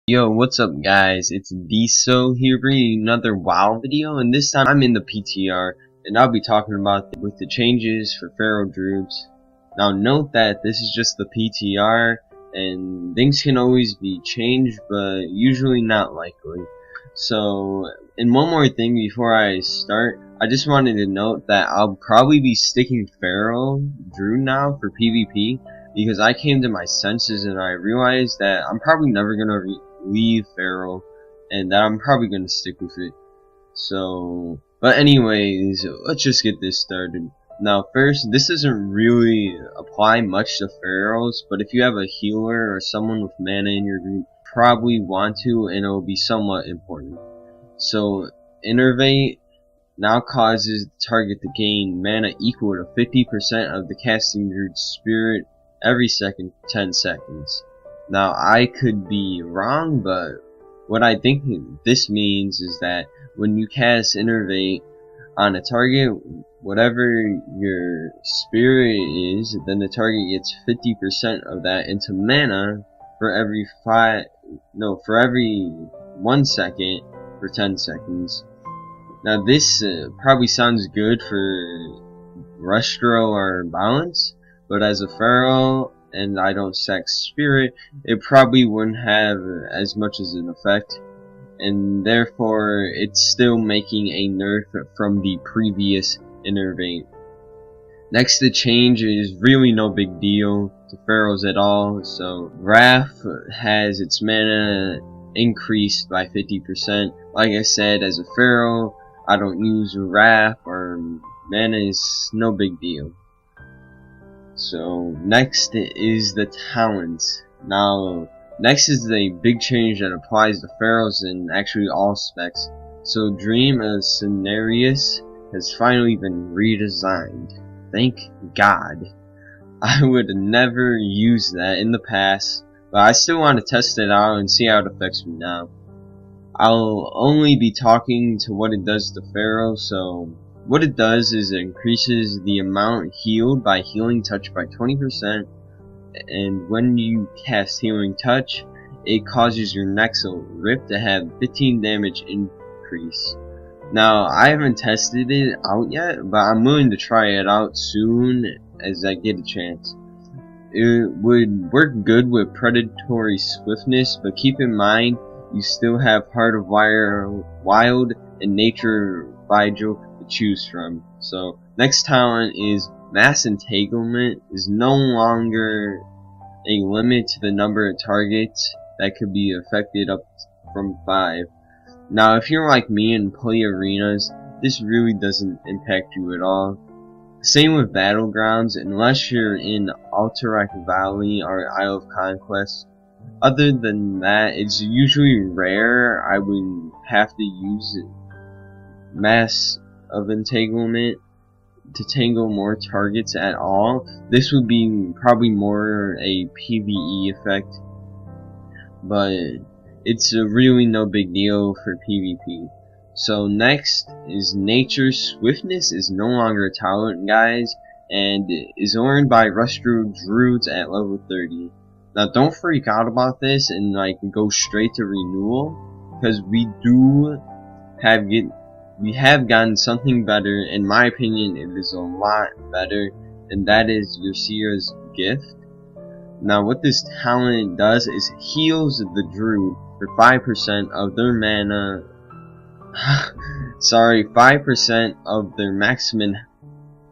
Yo, what's up guys? It's Diso here bringing another WoW video, and this time I'm in the PTR, and I'll be talking about with the changes for Pharaoh Druids. Now note that this is just the PTR, and things can always be changed, but usually not likely. So, and one more thing before I start, I just wanted to note that I'll probably be sticking Pharaoh Druid now for PvP, because I came to my senses and I realized that I'm probably never gonna leave Pharaoh, and that I'm probably gonna stick with it. So, but anyways, let's just get this started. Now first, this doesn't really apply much to Pharaohs, but if you have a healer or someone with mana in your group, probably want to, and it will be somewhat important. So, Innervate now causes the target to gain mana equal to 50% of the casting Druid's spirit every 10 seconds. Now, I could be wrong, but what I think this means is that when you cast Innervate on a target, whatever your spirit is, then the target gets 50% of that into mana for every 1 second for 10 seconds. Now, this probably sounds good for Restro or Balance, but as a Pharaoh, and I don't stack spirit, it probably wouldn't have as much as an effect, and therefore it's still making a nerf from the previous Innervate. Next, the change is really no big deal to Pharaohs at all. So Wrath has its mana increased by 50%. Like I said, as a Pharaoh, I don't use Wrath, or mana is no big deal. So next is the talents. Now next is a big change that applies to Pharaohs and actually all specs. So Dream of Cenarius has finally been redesigned. Thank God. I would never use that in the past, but I still want to test it out and see how it affects me now. I'll only be talking to what it does to Pharaoh. So what it does is it increases the amount healed by Healing Touch by 20%, and when you cast Healing Touch, it causes your next rip to have 15 damage increase. Now, I haven't tested it out yet, but I'm willing to try it out soon as I get a chance. It would work good with Predatory Swiftness, but keep in mind, you still have Heart of Wild and Nature Vigil choose from. So next talent is Mass Entanglement is no longer a limit to the number of targets that could be affected, up from 5. Now if you're like me and play arenas, this really doesn't impact you at all. Same with Battlegrounds, unless you're in Alterac Valley or Isle of Conquest. Other than that, it's usually rare I would have to use Mass of Entanglement to tangle more targets at all. This would be probably more a PvE effect, but it's really no big deal for PvP. So next is Nature Swiftness is no longer a talent, guys, and is earned by Restro Druids at level 30. Now don't freak out about this and go straight to renewal, because we have gotten something better. In my opinion, it is a lot better, and that is Yosira's Gift. Now what this talent does is heals the Druid for 5% of their mana 5% of their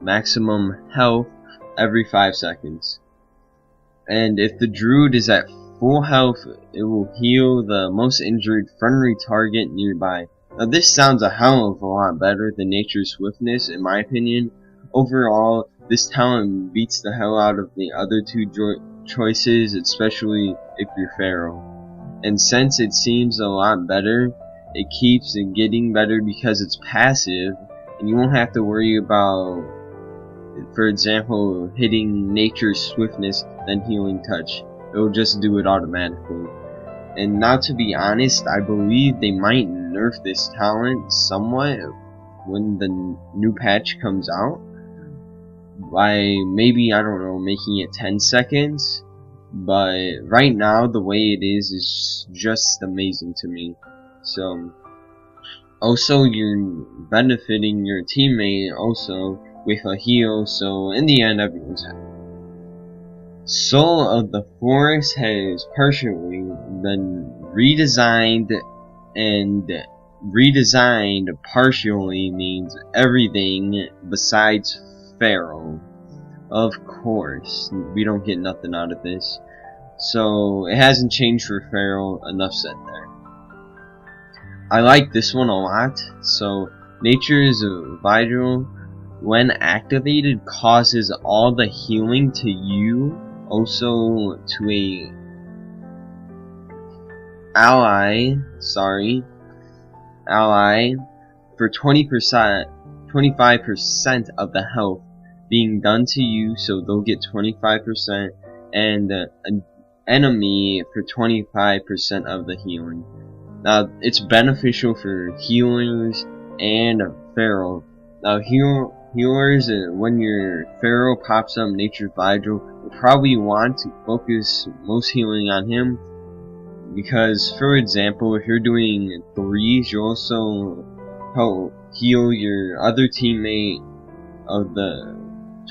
maximum health every 5 seconds. And if the Druid is at full health, it will heal the most injured friendly target nearby. Now this sounds a hell of a lot better than Nature's Swiftness in my opinion. Overall, this talent beats the hell out of the other two choices, especially if you're Pharaoh. And since it seems a lot better, it keeps getting better because it's passive, and you won't have to worry about, for example, hitting Nature's Swiftness then Healing Touch. It will just do it automatically. And now, to be honest, I believe they might nerf this talent somewhat when the new patch comes out, by maybe, I don't know, making it 10 seconds, but right now the way it is just amazing to me. So also you're benefiting your teammate also with a heal, so in the end everyone's happy. Soul of the Forest has partially been redesigned, and redesigned partially means everything besides Pharaoh. Of course, we don't get nothing out of this. So it hasn't changed for Pharaoh, enough said there. I like this one a lot. So Nature's Vigil, when activated, causes all the healing to you, also to a ally for 20%, 25% of the health being done to you, so they'll get 25%, and an enemy for 25% of the healing. Now, it's beneficial for healers and Pharaoh. Now, healers, when your Pharaoh pops up Nature's Vigil, will probably want to focus most healing on him, because, for example, if you're doing 3s, you also help heal your other teammate of the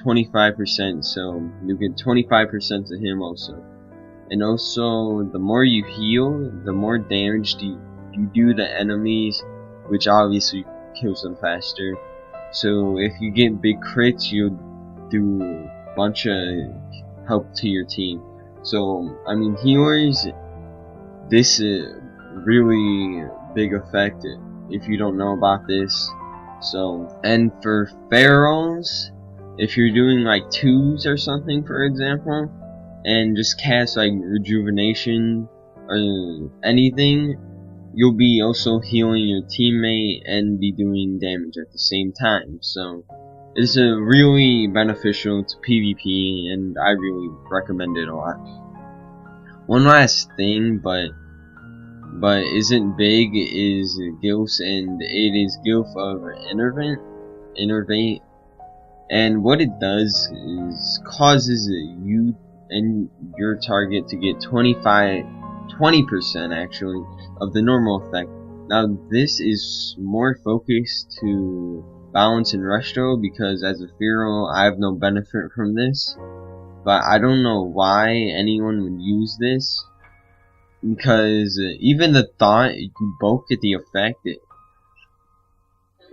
25%, so you get 25% to him also. And also, the more you heal, the more damage you do to enemies, which obviously kills them faster. So if you get big crits, you'll do a bunch of help to your team. So, I mean, healers, this is really big effect if you don't know about this. So, and for Pharaohs, if you're doing like 2s or something, for example, and just cast like Rejuvenation or anything, you'll be also healing your teammate and be doing damage at the same time. So it's really beneficial to PvP, and I really recommend it a lot. One last thing, but isn't big, is Gilfs, and it is Gilf of Innervate. And what it does is causes you and your target to get 20% actually of the normal effect. Now this is more focused to balance and rush throw, because as a Pharaoh I have no benefit from this, but I don't know why anyone would use this, because even the thought you both get the effect,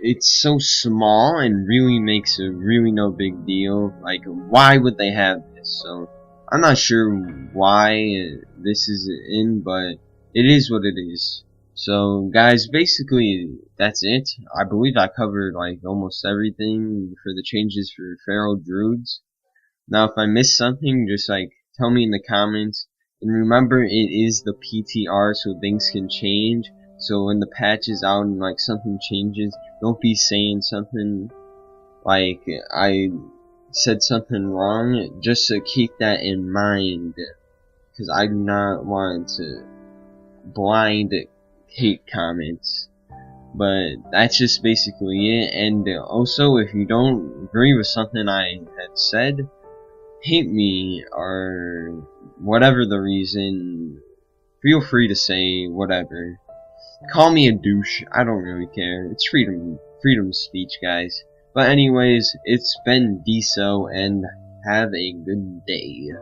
it's so small and really makes a really no big deal. Like, why would they have this? So I'm not sure why this is in, but it is what it is. So guys, basically that's it. I believe I covered like almost everything for the changes for Pharaoh Druids. Now if I missed something, just like tell me in the comments. And remember, it is the PTR, so things can change. So when the patch is out and like something changes, don't be saying something like I said something wrong. Just to keep that in mind, because I do not want to blind hate comments. But that's just basically it. And also, if you don't agree with something I had said, hate me or whatever the reason, feel free to say whatever. Call me a douche, I don't really care. It's freedom of speech, guys. But anyways, it's been Deso, and have a good day.